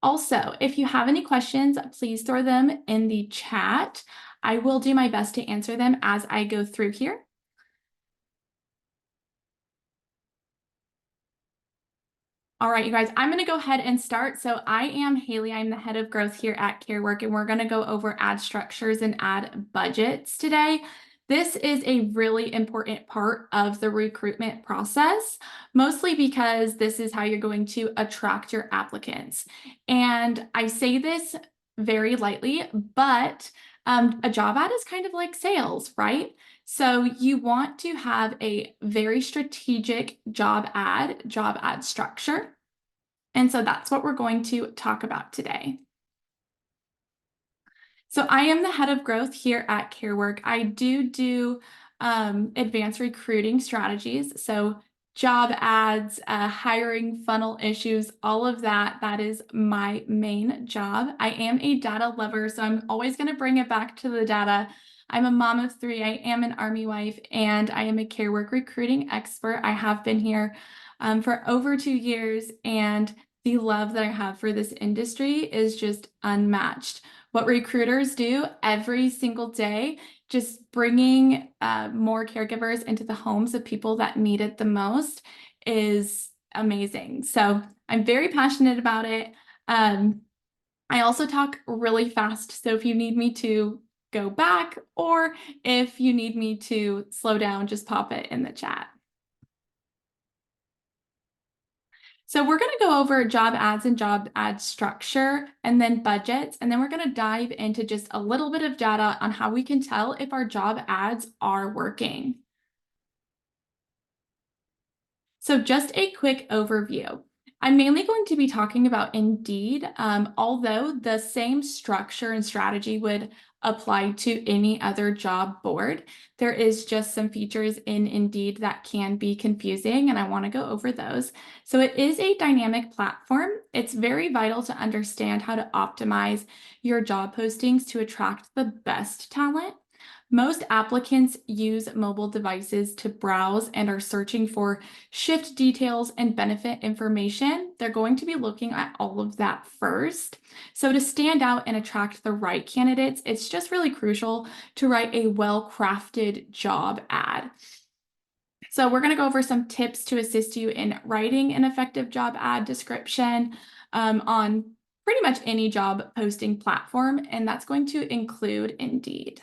Also, if you have any questions, please throw them in the chat. I will do my best to answer them as I go through here. All right, you guys, I'm going to go ahead and start. So I am Haley. I'm the head of growth here at CareWork, and we're going to go over ad structures and ad budgets today. This is a really important part of the recruitment process, mostly because this is how you're going to attract your applicants. And I say this very lightly, but a job ad is kind of like sales, right? So you want to have a very strategic job ad structure. And so that's what we're going to talk about today. So I am the head of growth here at CareWork. I do advanced recruiting strategies. So job ads, hiring funnel issues, all of that, that is my main job. I am a data lover, so I'm always going to bring it back to the data. I'm a mom of 3, I am an Army wife, and I am a CareWork recruiting expert. I have been here for over 2 years, and the love that I have for this industry is just unmatched. What recruiters do every single day, just bringing more caregivers into the homes of people that need it the most, is amazing. So I'm very passionate about it. I also talk really fast, so if you need me to go back or if you need me to slow down, just pop it in the chat. So we're going to go over job ads and job ad structure and then budgets, and then we're going to dive into just a little bit of data on how we can tell if our job ads are working. So just a quick overview. I'm mainly going to be talking about Indeed, although the same structure and strategy would apply to any other job board. There is just some features in Indeed that can be confusing, and I want to go over those. So it is a dynamic platform. It's very vital to understand how to optimize your job postings to attract the best talent. Most applicants use mobile devices to browse and are searching for shift details and benefit information. They're going to be looking at all of that first. So to stand out and attract the right candidates, it's just really crucial to write a well-crafted job ad. So we're going to go over some tips to assist you in writing an effective job ad description on pretty much any job posting platform, and that's going to include Indeed.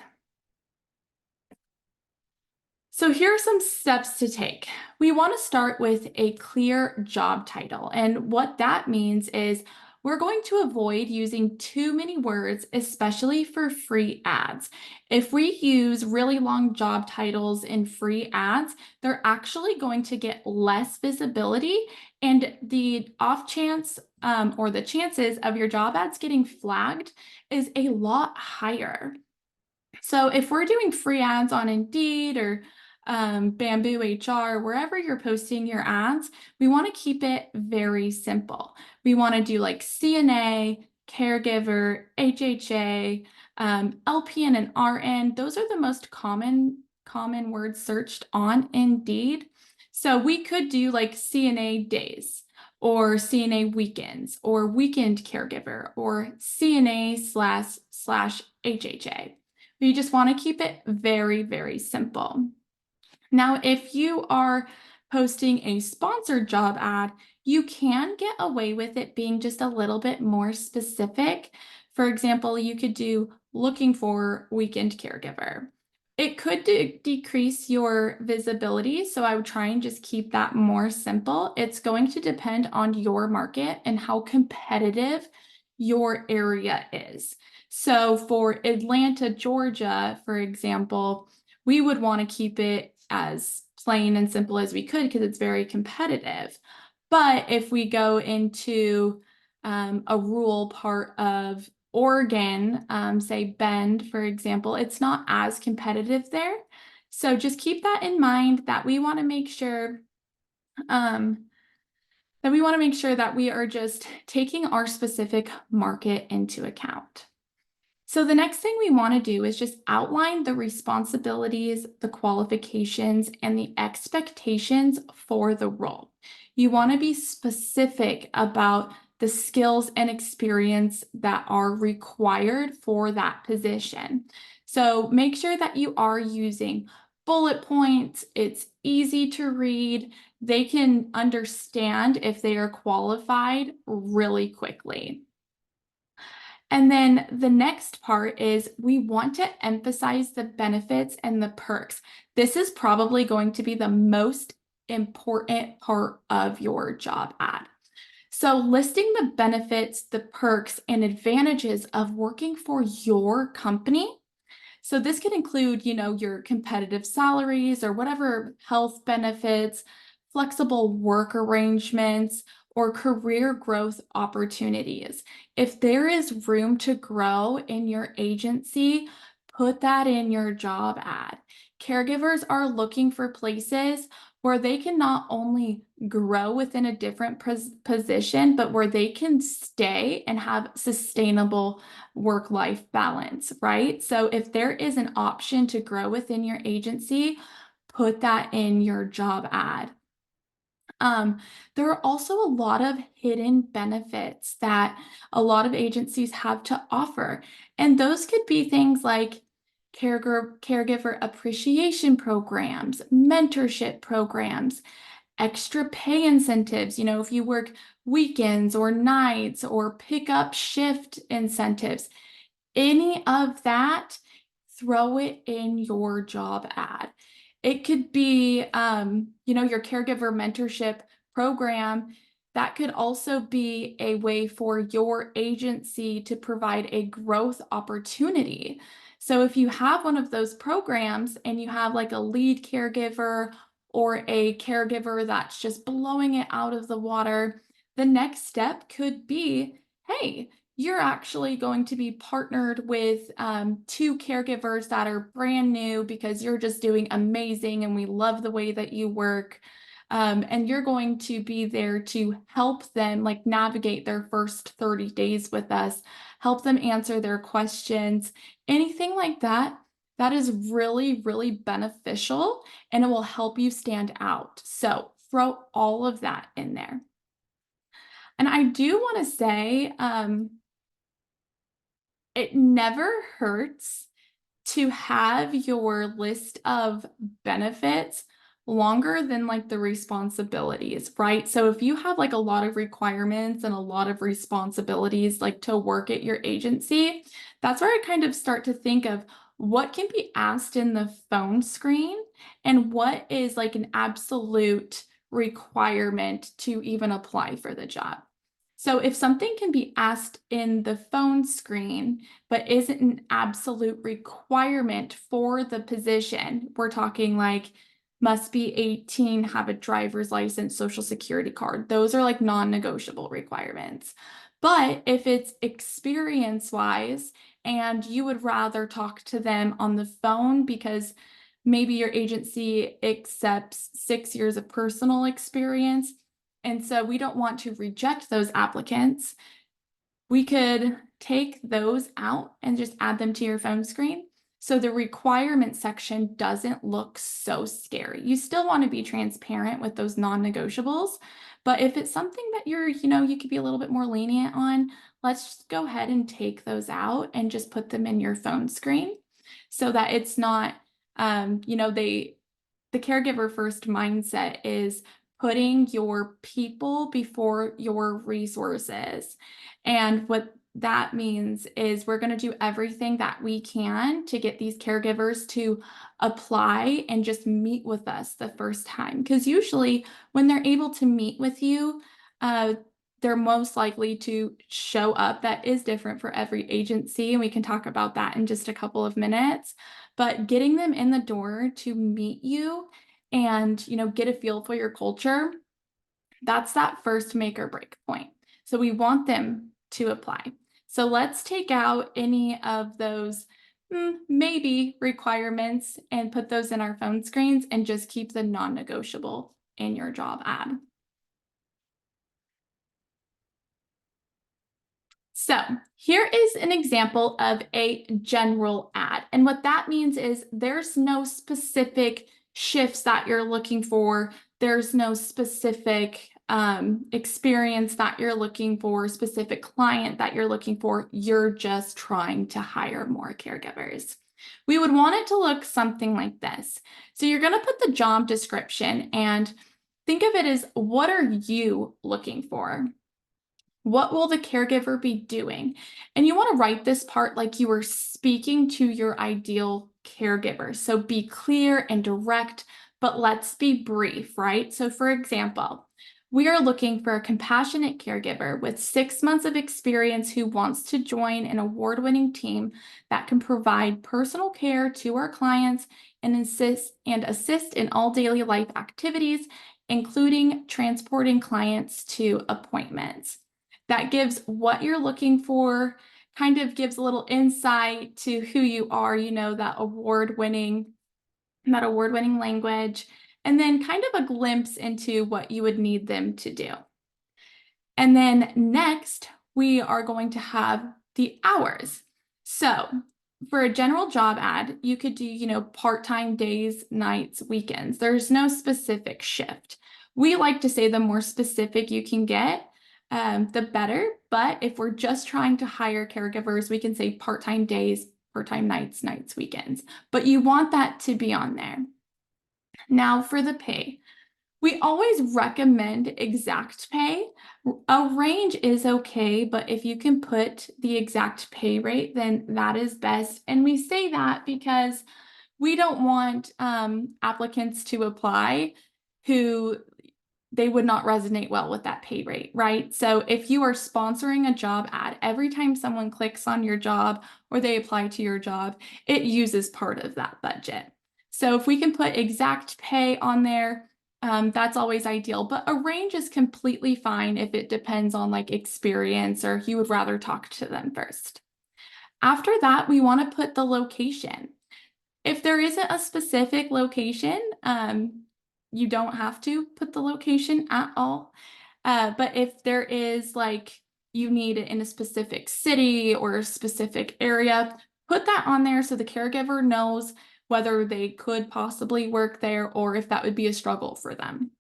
So here are some steps to take. We want to start with a clear job title. And what that means is we're going to avoid using too many words, especially for free ads. If we use really long job titles in free ads, they're actually going to get less visibility, and the off chance or the chances of your job ads getting flagged is a lot higher. So if we're doing free ads on Indeed or Bamboo HR, wherever you're posting your ads, we want to keep it very simple. We want to do like CNA, caregiver, HHA, LPN, and RN. Those are the most common words searched on Indeed. So we could do like CNA days, or CNA weekends, or weekend caregiver, or CNA slash HHA. We just want to keep it very, very simple. Now, if you are posting a sponsored job ad, you can get away with it being just a little bit more specific. For example, you could do looking for weekend caregiver. It could decrease your visibility, so I would try and just keep that more simple. It's going to depend on your market and how competitive your area is. So for Atlanta, Georgia, for example, we would want to keep it as plain and simple as we could because it's very competitive. But if we go into a rural part of Oregon, say Bend, for example, it's not as competitive there. So just keep that in mind, that we want to make sure that we are just taking our specific market into account. So the next thing we want to do is just outline the responsibilities, the qualifications, and the expectations for the role. You want to be specific about the skills and experience that are required for that position. So make sure that you are using bullet points. It's easy to read. They can understand if they are qualified really quickly. And then the next part is we want to emphasize the benefits and the perks. This is probably going to be the most important part of your job ad. So listing the benefits, the perks, and advantages of working for your company. So this can include, your competitive salaries or whatever health benefits, flexible work arrangements, or career growth opportunities. If there is room to grow in your agency, put that in your job ad. Caregivers are looking for places where they can not only grow within a different position, but where they can stay and have sustainable work-life balance, right? So if there is an option to grow within your agency, put that in your job ad. There are also a lot of hidden benefits that a lot of agencies have to offer. And those could be things like caregiver appreciation programs, mentorship programs, extra pay incentives, if you work weekends or nights or pick up shift incentives, any of that, throw it in your job ad. It could be, your caregiver mentorship program. That could also be a way for your agency to provide a growth opportunity. So if you have one of those programs and you have like a lead caregiver or a caregiver that's just blowing it out of the water, the next step could be, hey, you're actually going to be partnered with two caregivers that are brand new because you're just doing amazing and we love the way that you work. And you're going to be there to help them like navigate their first 30 days with us, help them answer their questions, anything like that. That is really, really beneficial and it will help you stand out. So throw all of that in there. And I do want to say, it never hurts to have your list of benefits longer than like the responsibilities, right? So if you have like a lot of requirements and a lot of responsibilities like to work at your agency, that's where I kind of start to think of what can be asked in the phone screen and what is like an absolute requirement to even apply for the job. So if something can be asked in the phone screen, but isn't an absolute requirement for the position, we're talking like must be 18, have a driver's license, social security card. Those are like non-negotiable requirements. But if it's experience-wise and you would rather talk to them on the phone because maybe your agency accepts 6 years of personal experience, and so we don't want to reject those applicants, we could take those out and just add them to your phone screen. So the requirement section doesn't look so scary. You still want to be transparent with those non-negotiables, but if it's something that you could be a little bit more lenient on, let's just go ahead and take those out and just put them in your phone screen so that it's not, the caregiver first mindset is putting your people before your resources. And what that means is we're going to do everything that we can to get these caregivers to apply and just meet with us the first time. Because usually when they're able to meet with you, they're most likely to show up. That is different for every agency, and we can talk about that in just a couple of minutes. But getting them in the door to meet you and get a feel for your culture, that's that first make or break point. So we want them to apply. So let's take out any of those maybe requirements and put those in our phone screens and just keep the non-negotiable in your job ad. So here is an example of a general ad. And what that means is there's no specific shifts that you're looking for. There's no specific experience that you're looking for, specific client that you're looking for. You're just trying to hire more caregivers. We would want it to look something like this. So you're going to put the job description and think of it as, what are you looking for? What will the caregiver be doing? And you want to write this part like you were speaking to your ideal caregiver. So be clear and direct, but let's be brief, right? So for example, we are looking for a compassionate caregiver with 6 months of experience who wants to join an award-winning team that can provide personal care to our clients and assist in all daily life activities, including transporting clients to appointments. That gives what you're looking for, kind of gives a little insight to who you are, that award-winning language, and then kind of a glimpse into what you would need them to do. And then next, we are going to have the hours. So for a general job ad, you could do, part-time days, nights, weekends. There's no specific shift. We like to say the more specific you can get, the better. But if we're just trying to hire caregivers, we can say part-time days, part-time nights, weekends. But you want that to be on there. Now for the pay. We always recommend exact pay. A range is okay, but if you can put the exact pay rate, then that is best. And we say that because we don't want applicants to apply who they would not resonate well with that pay rate, right? So if you are sponsoring a job ad, every time someone clicks on your job or they apply to your job, it uses part of that budget. So if we can put exact pay on there, that's always ideal, but a range is completely fine if it depends on like experience or you would rather talk to them first. After that, we want to put the location. If there isn't a specific location, you don't have to put the location at all. But if there is like you need it in a specific city or a specific area, put that on there so the caregiver knows whether they could possibly work there or if that would be a struggle for them.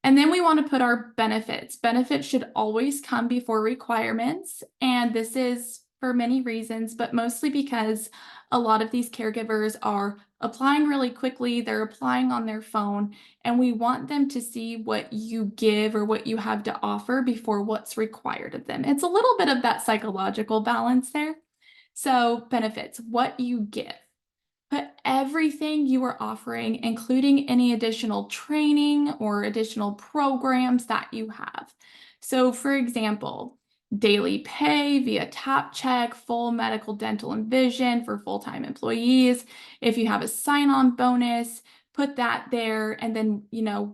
And then we want to put our benefits. Benefits should always come before requirements. And this is for many reasons, but mostly because a lot of these caregivers are applying really quickly. They're applying on their phone, and we want them to see what you give or what you have to offer before what's required of them. It's a little bit of that psychological balance there. So benefits, what you give. Put everything you are offering, including any additional training or additional programs that you have. So, for example, daily pay via tap check, full medical, dental, and vision for full-time employees. If you have a sign-on bonus, put that there. And then,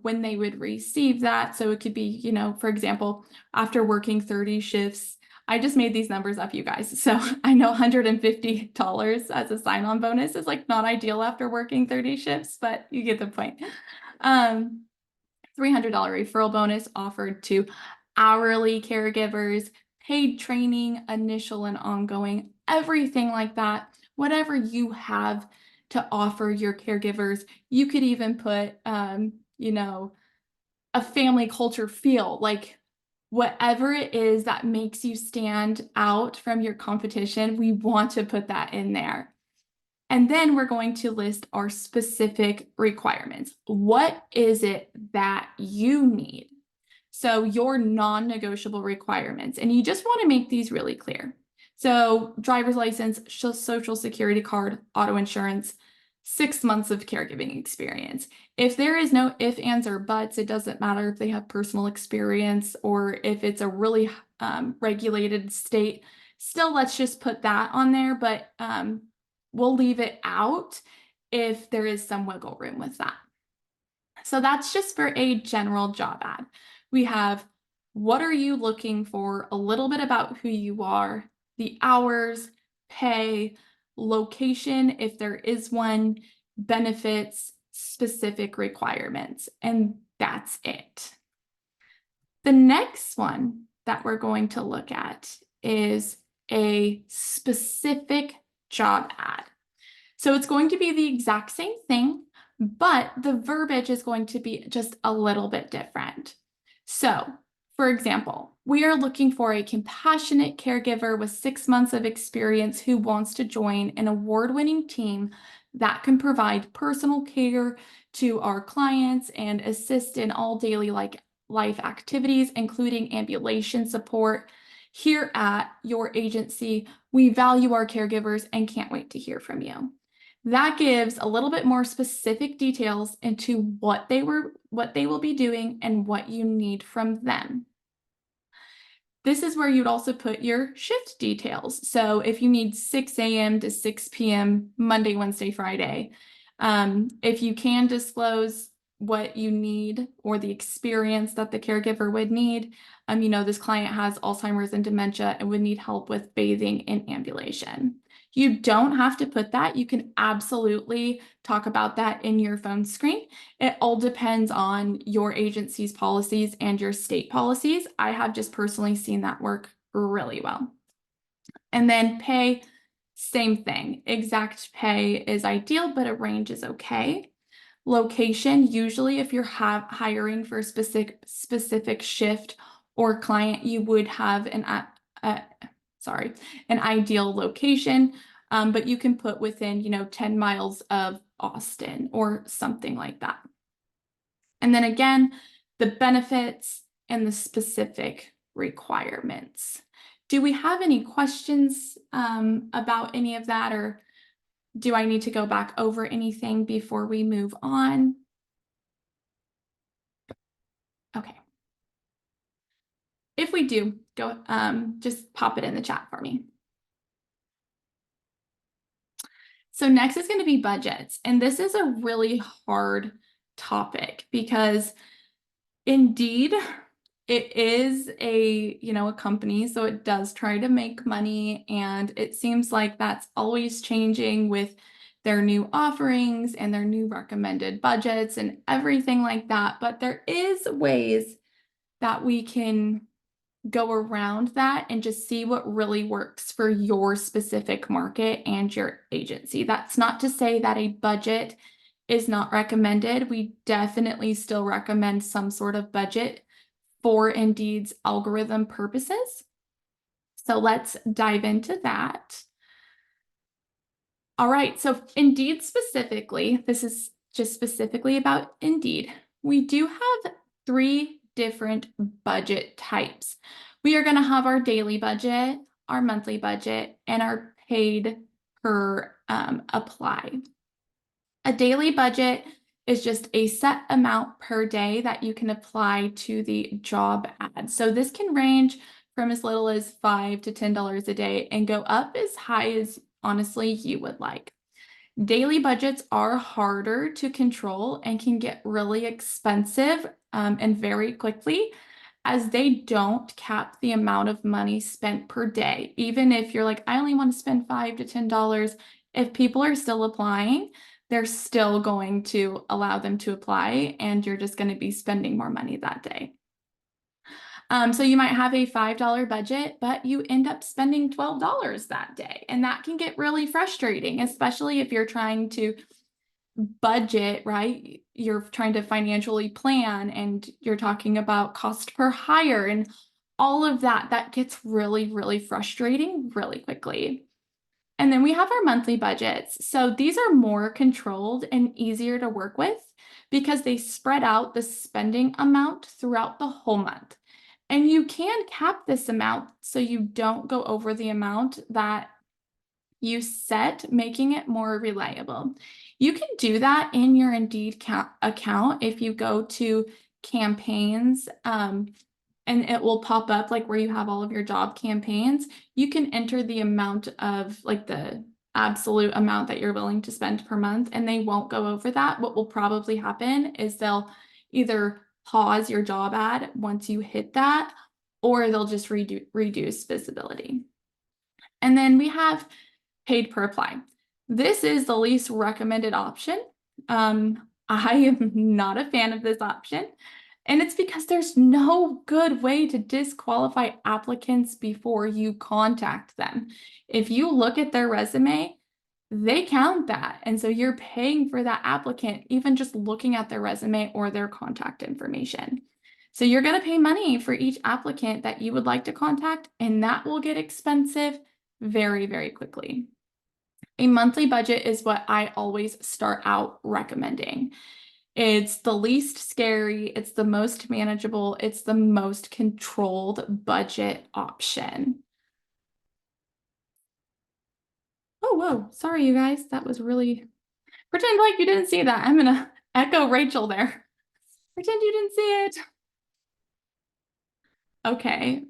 when they would receive that. So it could be, for example, after working 30 shifts, I just made these numbers up, you guys. So I know $150 as a sign-on bonus is like not ideal after working 30 shifts, but you get the point. $300 referral bonus offered to hourly caregivers, paid training, initial and ongoing, everything like that. Whatever you have to offer your caregivers, you could even put, a family culture feel, like whatever it is that makes you stand out from your competition, we want to put that in there. And then we're going to list our specific requirements. What is it that you need? So your non-negotiable requirements, and you just want to make these really clear. So driver's license, social security card, auto insurance, 6 months of caregiving experience. If there is no if, ands, or buts, it doesn't matter if they have personal experience or if it's a really regulated state. Still, let's just put that on there, but we'll leave it out if there is some wiggle room with that. So that's just for a general job ad. We have what are you looking for, a little bit about who you are, the hours, pay, location, if there is one, benefits, specific requirements, and that's it. The next one that we're going to look at is a specific job ad. So it's going to be the exact same thing, but the verbiage is going to be just a little bit different. So, for example, we are looking for a compassionate caregiver with 6 months of experience who wants to join an award-winning team that can provide personal care to our clients and assist in all daily life activities, including ambulation support. Here at your agency, we value our caregivers and can't wait to hear from you. That gives a little bit more specific details into what they will be doing and what you need from them. This is where you'd also put your shift details. So if you need 6 a.m. to 6 p.m. Monday, Wednesday, Friday, if you can disclose what you need or the experience that the caregiver would need, this client has Alzheimer's and dementia and would need help with bathing and ambulation. You don't have to put that. You can absolutely talk about that in your phone screen. It all depends on your agency's policies and your state policies. I have just personally seen that work really well. And then pay, same thing. Exact pay is ideal, but a range is okay. Location, usually if you're hiring for a specific shift or client, you would have an ideal location, but you can put within 10 miles of Austin or something like that. And then again, the benefits and the specific requirements. Do we have any questions about any of that, or do I need to go back over anything before we move on? Okay. If we do, go just pop it in the chat for me. So next is going to be budgets. And this is a really hard topic because Indeed, it is a company, so it does try to make money, and it seems like that's always changing with their new offerings and their new recommended budgets and everything like that. But there is ways that we can go around that and just see what really works for your specific market and your agency. That's not to say that a budget is not recommended. We definitely still recommend some sort of budget for Indeed's algorithm purposes. So let's dive into that. All right, so Indeed specifically, this is just specifically about Indeed. We do have 3 different budget types. We are going to have our daily budget, our monthly budget, and our paid per apply. A daily budget is just a set amount per day that you can apply to the job ad. So this can range from as little as $5 to $10 a day and go up as high as honestly you would like. Daily budgets are harder to control and can get really expensive and very quickly, as they don't cap the amount of money spent per day. Even if you're like, I only want to spend $5 to $10, if people are still applying, they're still going to allow them to apply, and you're just going to be spending more money that day. So you might have a $5 budget, but you end up spending $12 that day. And that can get really frustrating, especially if you're trying to budget, right? You're trying to financially plan and you're talking about cost per hire and all of that. That gets really, really frustrating really quickly. And then we have our monthly budgets. So these are more controlled and easier to work with because they spread out the spending amount throughout the whole month. And you can cap this amount so you don't go over the amount that you set, making it more reliable. You can do that in your Indeed account if you go to campaigns, and it will pop up like where you have all of your job campaigns. You can enter the amount of like the absolute amount that you're willing to spend per month, and they won't go over that. What will probably happen is they'll either pause your job ad once you hit that, or they'll just reduce visibility. And then we have paid per apply. This is the least recommended option. I am not a fan of this option, and it's because there's no good way to disqualify applicants before you contact them. If you look at their resume, they count that. And so you're paying for that applicant, even just looking at their resume or their contact information. So you're going to pay money for each applicant that you would like to contact, and that will get expensive very, very quickly. A monthly budget is what I always start out recommending. It's the least scary, it's the most manageable, it's the most controlled budget option. Oh, whoa, sorry, you guys. That was really, pretend like you didn't see that. I'm gonna echo Rachel there. Pretend you didn't see it. Okay,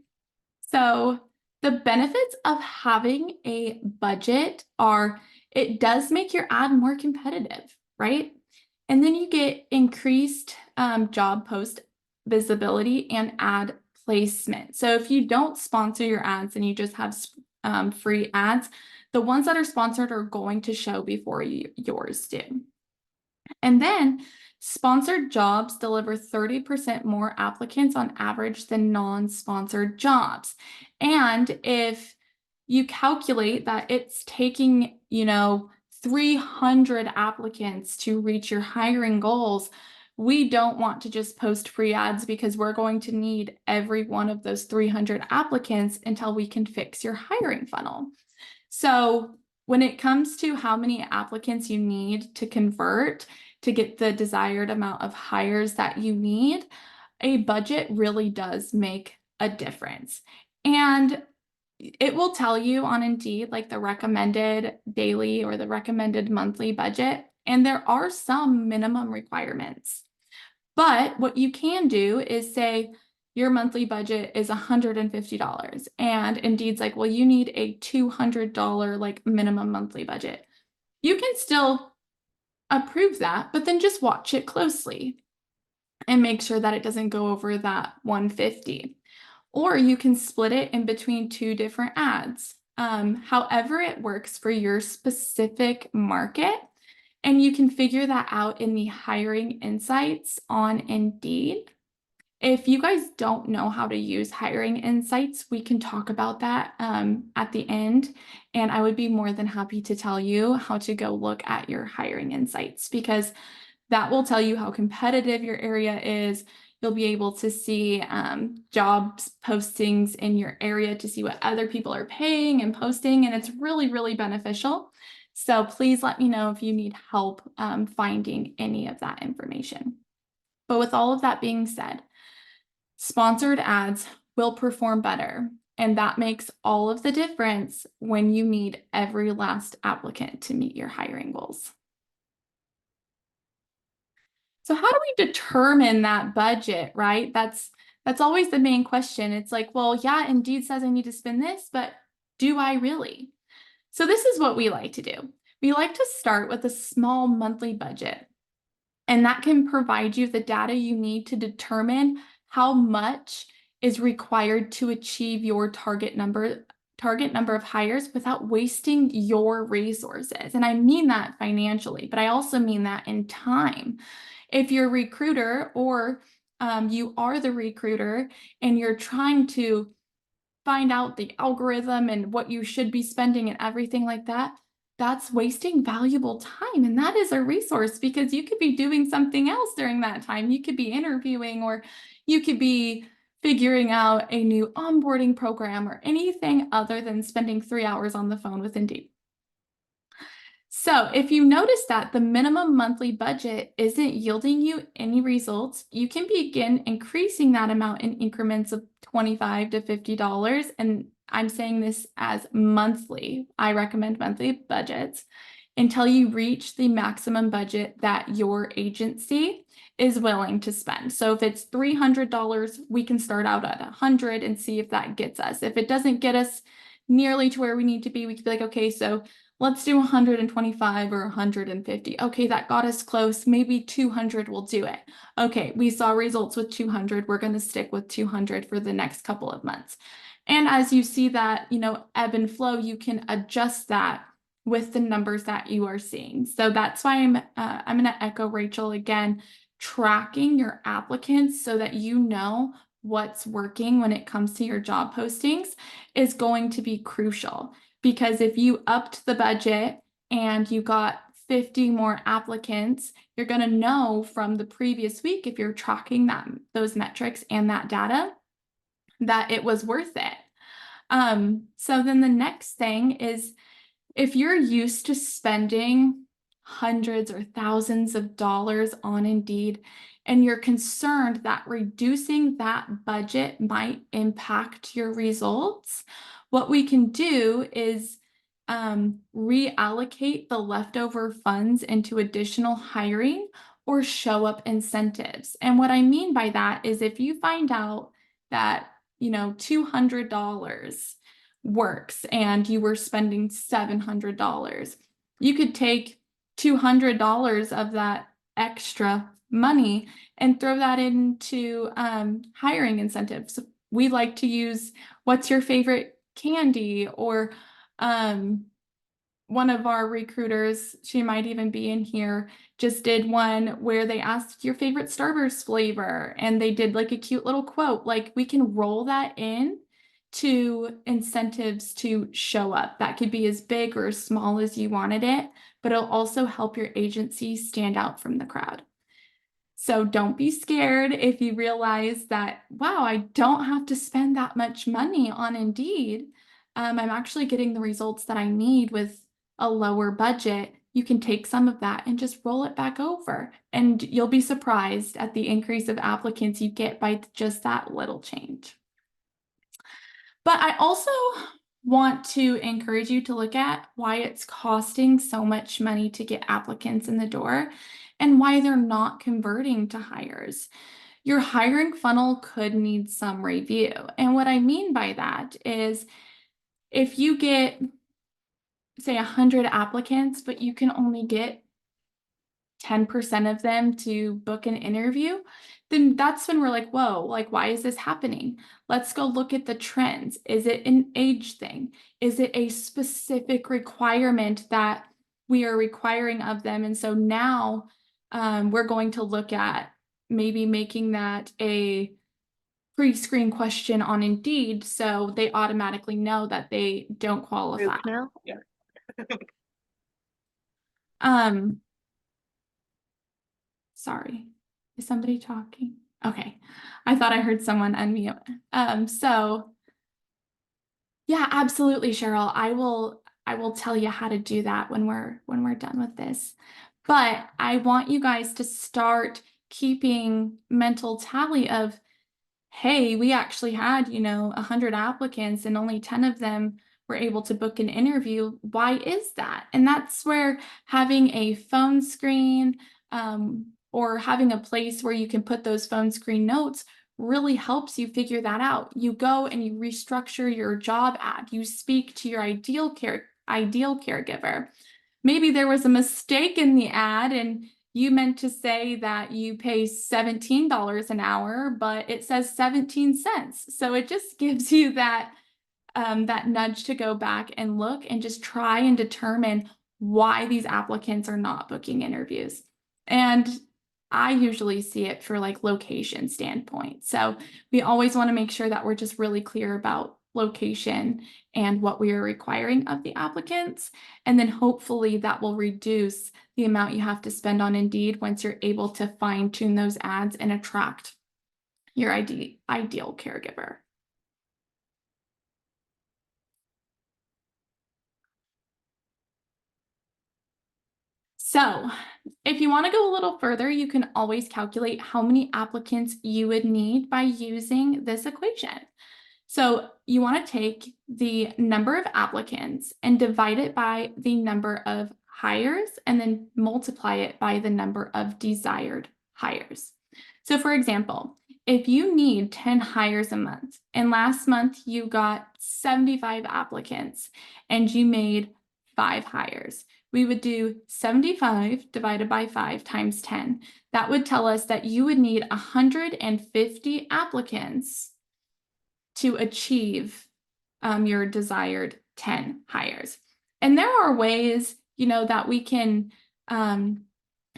so the benefits of having a budget are it does make your ad more competitive, right? And then you get increased job post visibility and ad placement. So if you don't sponsor your ads and you just have free ads, the ones that are sponsored are going to show before yours do. And then sponsored jobs deliver 30% more applicants on average than non-sponsored jobs. And if you calculate that it's taking, 300 applicants to reach your hiring goals, we don't want to just post free ads because we're going to need every one of those 300 applicants until we can fix your hiring funnel. So when it comes to how many applicants you need to convert to get the desired amount of hires that you need, a budget really does make a difference. And it will tell you on Indeed, like the recommended daily or the recommended monthly budget. And there are some minimum requirements. But what you can do is say your monthly budget is $150. And Indeed's like, well, you need a $200 like minimum monthly budget. You can still approve that, but then just watch it closely and make sure that it doesn't go over that 150. Or you can split it in between two different ads. However it works for your specific market. And you can figure that out in the hiring insights on Indeed. If you guys don't know how to use hiring insights, we can talk about that at the end. And I would be more than happy to tell you how to go look at your hiring insights because that will tell you how competitive your area is. You'll be able to see jobs postings in your area to see what other people are paying and posting. And it's really, really beneficial. So please let me know if you need help finding any of that information. But with all of that being said, sponsored ads will perform better. And that makes all of the difference when you need every last applicant to meet your hiring goals. So how do we determine that budget, right? That's always the main question. It's like, well, yeah, Indeed says I need to spend this, but do I really? So this is what we like to do. We like to start with a small monthly budget, and that can provide you the data you need to determine how much is required to achieve your target number of hires without wasting your resources. And I mean that financially, but I also mean that in time. If you're a recruiter or you are the recruiter and you're trying to find out the algorithm and what you should be spending and everything like that, that's wasting valuable time. And that is a resource because you could be doing something else during that time. You could be interviewing or you could be figuring out a new onboarding program or anything other than spending 3 hours on the phone with Indeed. So if you notice that the minimum monthly budget isn't yielding you any results, you can begin increasing that amount in increments of $25 to $50. And I'm saying this as monthly. I recommend monthly budgets until you reach the maximum budget that your agency is willing to spend. So if it's $300, we can start out at $100 and see if that gets us. If it doesn't get us nearly to where we need to be, we could be like, okay, so let's do 125 or 150. Okay, that got us close. Maybe 200 will do it. Okay, we saw results with 200. We're going to stick with 200 for the next couple of months. And as you see that, ebb and flow, you can adjust that with the numbers that you are seeing. So that's why I'm going to echo Rachel again, tracking your applicants so that you know what's working when it comes to your job postings is going to be crucial. Because if you upped the budget and you got 50 more applicants, you're going to know from the previous week, if you're tracking those metrics and that data, that it was worth it. So then the next thing is, if you're used to spending hundreds or thousands of dollars on Indeed, and you're concerned that reducing that budget might impact your results, what we can do is reallocate the leftover funds into additional hiring or show up incentives. And what I mean by that is, if you find out that, $200 works and you were spending $700, you could take $200 of that extra money and throw that into hiring incentives. We like to use what's your favorite candy, or one of our recruiters, she might even be in here, just did one where they asked your favorite Starburst flavor and they did like a cute little quote. Like, we can roll that in to incentives to show up. That could be as big or as small as you wanted it, but it'll also help your agency stand out from the crowd. So don't be scared if you realize that, wow, I don't have to spend that much money on Indeed. I'm actually getting the results that I need with a lower budget. You can take some of that and just roll it back over, and you'll be surprised at the increase of applicants you get by just that little change. But I also want to encourage you to look at why it's costing so much money to get applicants in the door and why they're not converting to hires. Your hiring funnel could need some review. And what I mean by that is, if you get, say, 100 applicants, but you can only get 10% of them to book an interview, then that's when we're like, whoa, like, why is this happening? Let's go look at the trends. Is it an age thing? Is it a specific requirement that we are requiring of them? And so now we're going to look at maybe making that a pre-screen question on Indeed, so they automatically know that they don't qualify. Now? Yeah. Sorry, is somebody talking? Okay, I thought I heard someone unmute. So yeah, absolutely, Cheryl. I will tell you how to do that when we're done with this. But I want you guys to start keeping mental tally of, hey, we actually had, 100 applicants and only 10 of them were able to book an interview. Why is that? And that's where having a phone screen or having a place where you can put those phone screen notes really helps you figure that out. You go and you restructure your job ad. You speak to your ideal caregiver. Maybe there was a mistake in the ad and you meant to say that you pay $17 an hour, but it says 17 cents. So it just gives you that nudge to go back and look and just try and determine why these applicants are not booking interviews. And I usually see it for like location standpoint. So we always want to make sure that we're just really clear about location and what we are requiring of the applicants. And then hopefully that will reduce the amount you have to spend on Indeed once you're able to fine tune those ads and attract your ideal caregiver. So if you want to go a little further, you can always calculate how many applicants you would need by using this equation. So you want to take the number of applicants and divide it by the number of hires and then multiply it by the number of desired hires. So for example, if you need 10 hires a month and last month you got 75 applicants and you made 5 hires, we would do 75 divided by 5 times 10. That would tell us that you would need 150 applicants to achieve your desired 10 hires. And there are ways, that we can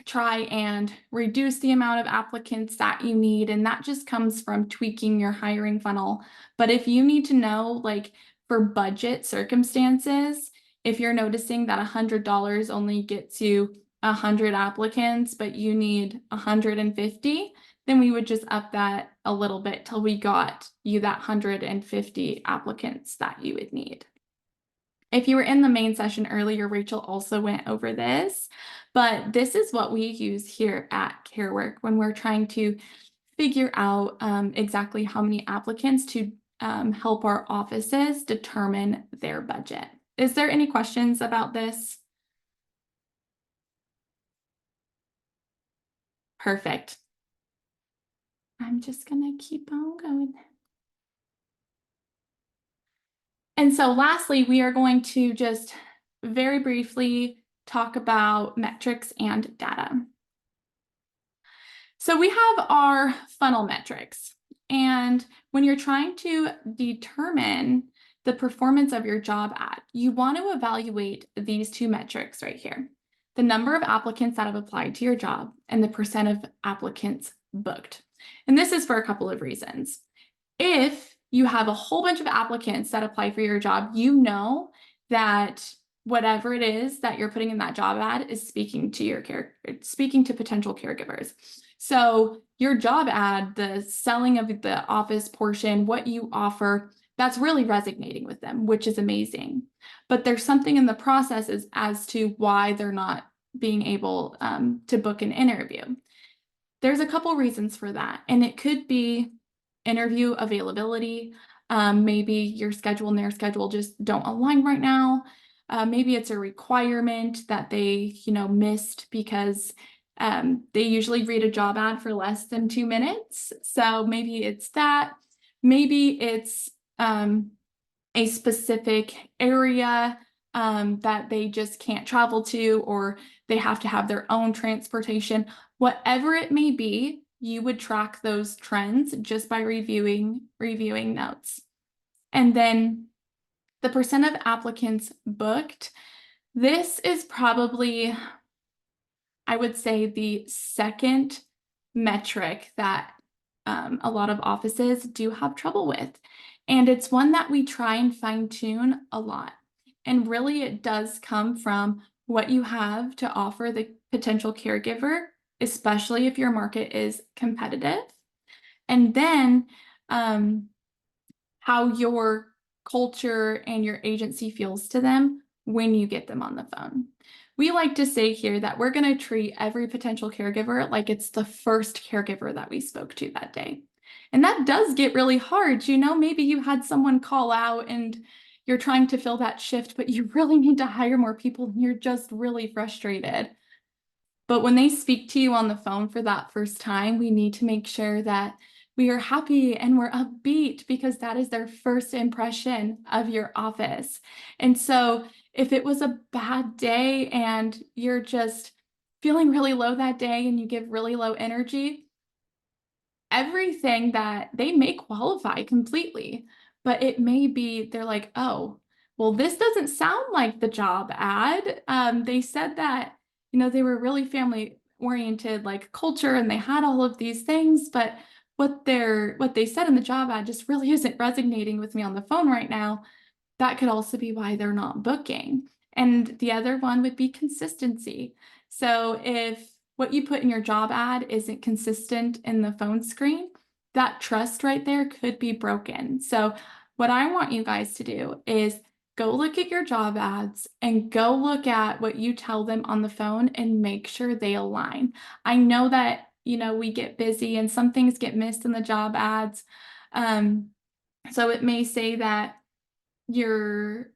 try and reduce the amount of applicants that you need. And that just comes from tweaking your hiring funnel. But if you need to know, like for budget circumstances, if you're noticing that $100 only gets you 100 applicants, but you need 150, then we would just up that a little bit till we got you that 150 applicants that you would need. If you were in the main session earlier, Rachel also went over this, but this is what we use here at CareWork when we're trying to figure out exactly how many applicants to help our offices determine their budget. Is there any questions about this? Perfect. I'm just gonna keep on going. And so lastly, we are going to just very briefly talk about metrics and data. So we have our funnel metrics. And when you're trying to determine the performance of your job ad, you want to evaluate these two metrics right here. The number of applicants that have applied to your job and the percent of applicants booked. And this is for a couple of reasons. If you have a whole bunch of applicants that apply for your job, you know that whatever it is that you're putting in that job ad is speaking to potential caregivers. So your job ad, the selling of the office portion, what you offer, that's really resonating with them, which is amazing. But there's something in the process as to why they're not being able to book an interview. There's a couple reasons for that, and it could be interview availability. Maybe your schedule and their schedule just don't align right now. Maybe it's a requirement that they, missed because they usually read a job ad for less than 2 minutes. So maybe it's that. Maybe it's a specific area that they just can't travel to, or they have to have their own transportation. Whatever it may be, you would track those trends just by reviewing notes. And then the percent of applicants booked, this is probably, I would say, the second metric that a lot of offices do have trouble with. And it's one that we try and fine tune a lot. And really, it does come from what you have to offer the potential caregiver, especially if your market is competitive. And then how your culture and your agency feels to them when you get them on the phone. We like to say here that we're going to treat every potential caregiver like it's the first caregiver that we spoke to that day. And that does get really hard. Maybe you had someone call out and you're trying to fill that shift, but you really need to hire more people and you're just really frustrated. But when they speak to you on the phone for that first time, we need to make sure that we are happy and we're upbeat because that is their first impression of your office. And so if it was a bad day and you're just feeling really low that day and you give really low energy, everything that they may qualify completely, but it may be they're like, oh, well, this doesn't sound like the job ad. They said that, they were really family oriented, like culture, and they had all of these things, but what they said in the job ad just really isn't resonating with me on the phone right now. That could also be why they're not booking. And the other one would be consistency. So if what you put in your job ad isn't consistent in the phone screen, that trust right there could be broken. So what I want you guys to do is go look at your job ads and go look at what you tell them on the phone and make sure they align. I know that, we get busy and some things get missed in the job ads. So it may say that your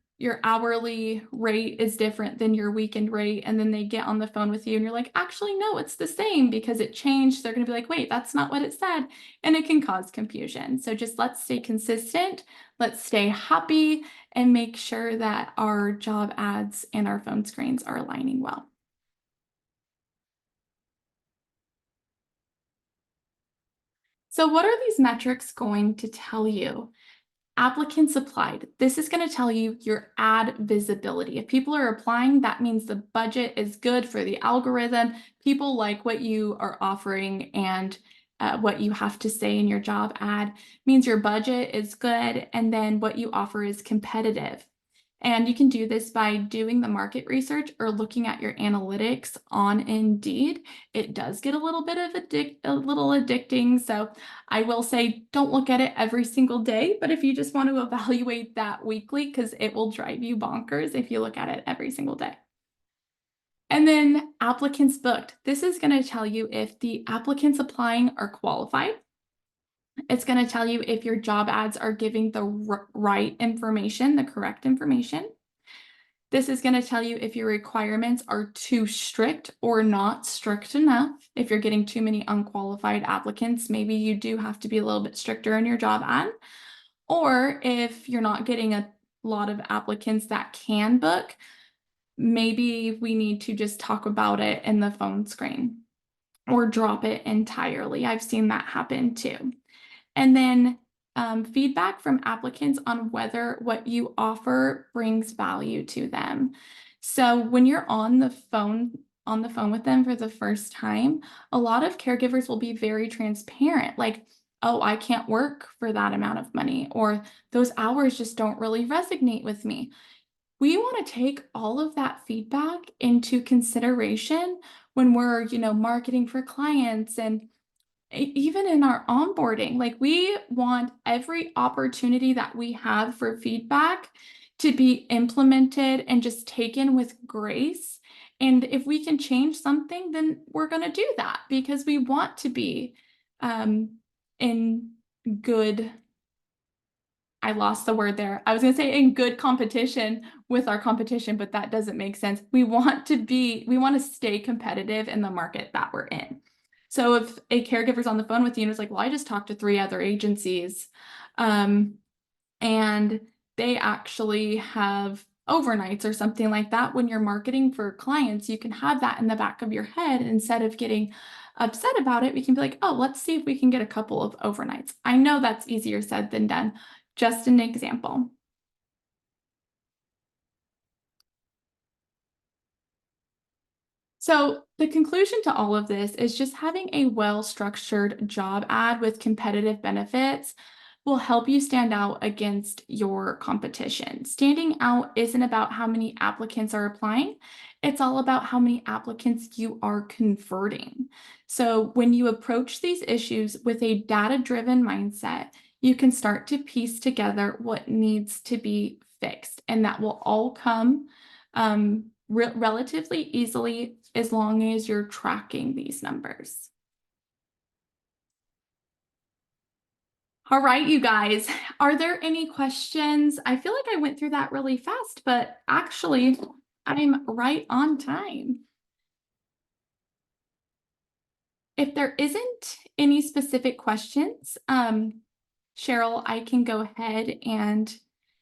hourly rate is different than your weekend rate, and then they get on the phone with you and you're like, actually no, it's the same because it changed. They're going to be like, wait, that's not what it said, and it can cause confusion. So just let's stay consistent, let's stay happy, and make sure that our job ads and our phone screens are aligning well. So what are these metrics going to tell you? Applicants applied. This is going to tell you your ad visibility. If people are applying, that means the budget is good for the algorithm. People like what you are offering, and what you have to say in your job ad means your budget is good, and then what you offer is competitive. And you can do this by doing the market research or looking at your analytics on Indeed. It does get a little bit of a little addicting. So I will say don't look at it every single day, but if you just want to evaluate that weekly, because it will drive you bonkers if you look at it every single day. And then applicants booked. This is going to tell you if the applicants applying are qualified. It's going to tell you if your job ads are giving the right information, the correct information. This is going to tell you if your requirements are too strict or not strict enough. If you're getting too many unqualified applicants, maybe you do have to be a little bit stricter in your job ad. Or if you're not getting a lot of applicants that can book, maybe we need to just talk about it in the phone screen or drop it entirely. I've seen that happen too. And then feedback from applicants on whether what you offer brings value to them. So when you're on the phone with them for the first time, a lot of caregivers will be very transparent, like, oh, I can't work for that amount of money, or those hours just don't really resonate with me. We want to take all of that feedback into consideration when we're, marketing for clients and even in our onboarding. Like, we want every opportunity that we have for feedback to be implemented and just taken with grace. And if we can change something, then we're going to do that because we want to be in good. I lost the word there. I was going to say in good competition with our competition, but that doesn't make sense. We want to stay competitive in the market that we're in. So if a caregiver's on the phone with you and is like, well, I just talked to 3 other agencies, and they actually have overnights or something like that, when you're marketing for clients, you can have that in the back of your head. Instead of getting upset about it, we can be like, oh, let's see if we can get a couple of overnights. I know that's easier said than done. Just an example. So the conclusion to all of this is just having a well-structured job ad with competitive benefits will help you stand out against your competition. Standing out isn't about how many applicants are applying. It's all about how many applicants you are converting. So when you approach these issues with a data-driven mindset, you can start to piece together what needs to be fixed, and that will all come relatively easily as long as you're tracking these numbers. All right, you guys, are there any questions? I feel like I went through that really fast, but actually I'm right on time. If there isn't any specific questions, Cheryl, I can go ahead and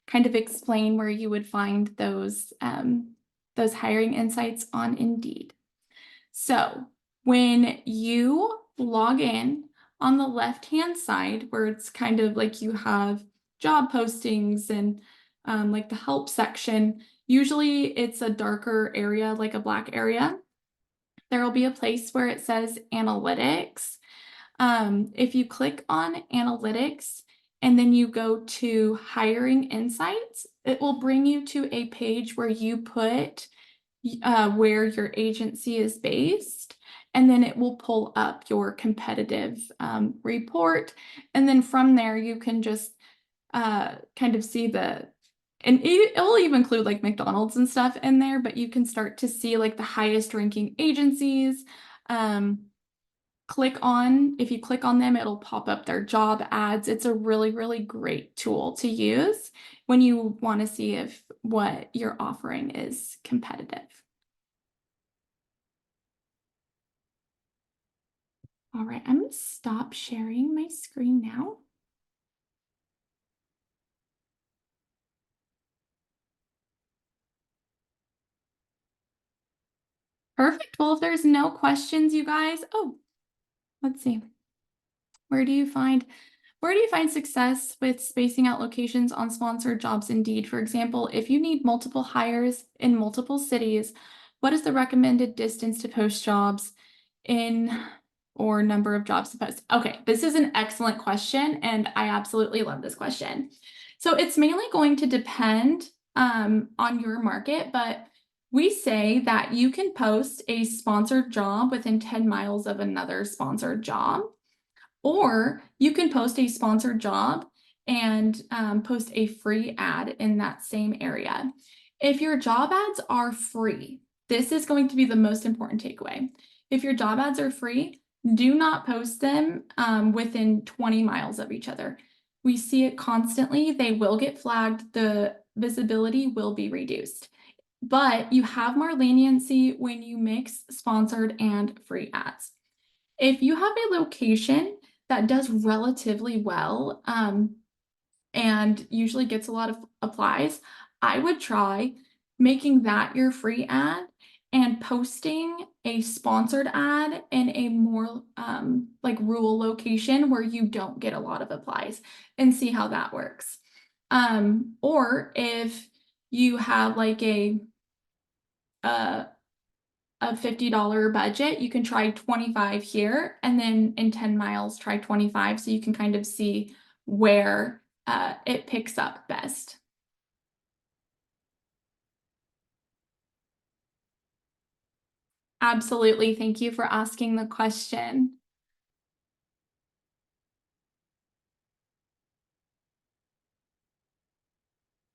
kind of explain where you would find those hiring insights on Indeed. So when you log in, on the left-hand side, where it's kind of like you have job postings and like the help section, usually it's a darker area, like a black area. There will be a place where it says analytics. If you click on analytics and then you go to hiring insights, it will bring you to a page where you put where your agency is based, and then it will pull up your competitive report. And then from there, you can just kind of see and it'll even include like McDonald's and stuff in there, but you can start to see like the highest ranking agencies. If you click on them, it'll pop up their job ads. It's a really, really great tool to use when you want to see if what you're offering is competitive. All right, I'm going to stop sharing my screen now. Perfect. Well, if there's no questions, you guys, let's see. Where do you find success with spacing out locations on sponsored jobs? Indeed, for example, if you need multiple hires in multiple cities, what is the recommended distance to post jobs in or number of jobs to post? Okay, this is an excellent question, and I absolutely love this question. So it's mainly going to depend on your market, but we say that you can post a sponsored job within 10 miles of another sponsored job, or you can post a sponsored job and post a free ad in that same area. If your job ads are free, this is going to be the most important takeaway. If your job ads are free, do not post them within 20 miles of each other. We see it constantly. They will get flagged. The visibility will be reduced. But you have more leniency when you mix sponsored and free ads. If you have a location that does relatively well and usually gets a lot of applies, I would try making that your free ad and posting a sponsored ad in a more like rural location where you don't get a lot of applies and see how that works. Or if you have like a $50 budget, you can try 25 here, and then in 10 miles, try 25, so you can kind of see where it picks up best. Absolutely. Thank you for asking the question.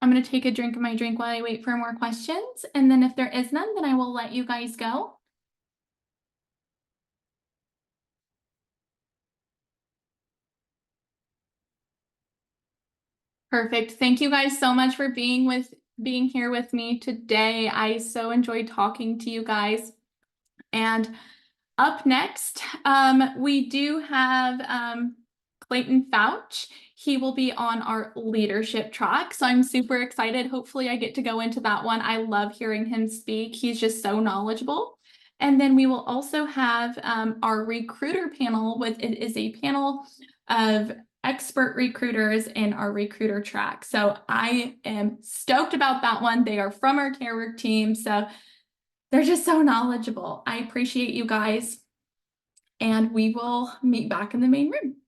I'm going to take a drink of my drink while I wait for more questions, and then if there is none, then I will let you guys go. Perfect. Thank you guys so much for being here with me today. I so enjoyed talking to you guys. And up next, we do have Clayton Fouch. He will be on our leadership track. So I'm super excited. Hopefully I get to go into that one. I love hearing him speak. He's just so knowledgeable. And then we will also have our recruiter panel it is a panel of expert recruiters in our recruiter track. So I am stoked about that one. They are from our care work team. So they're just so knowledgeable. I appreciate you guys, and we will meet back in the main room.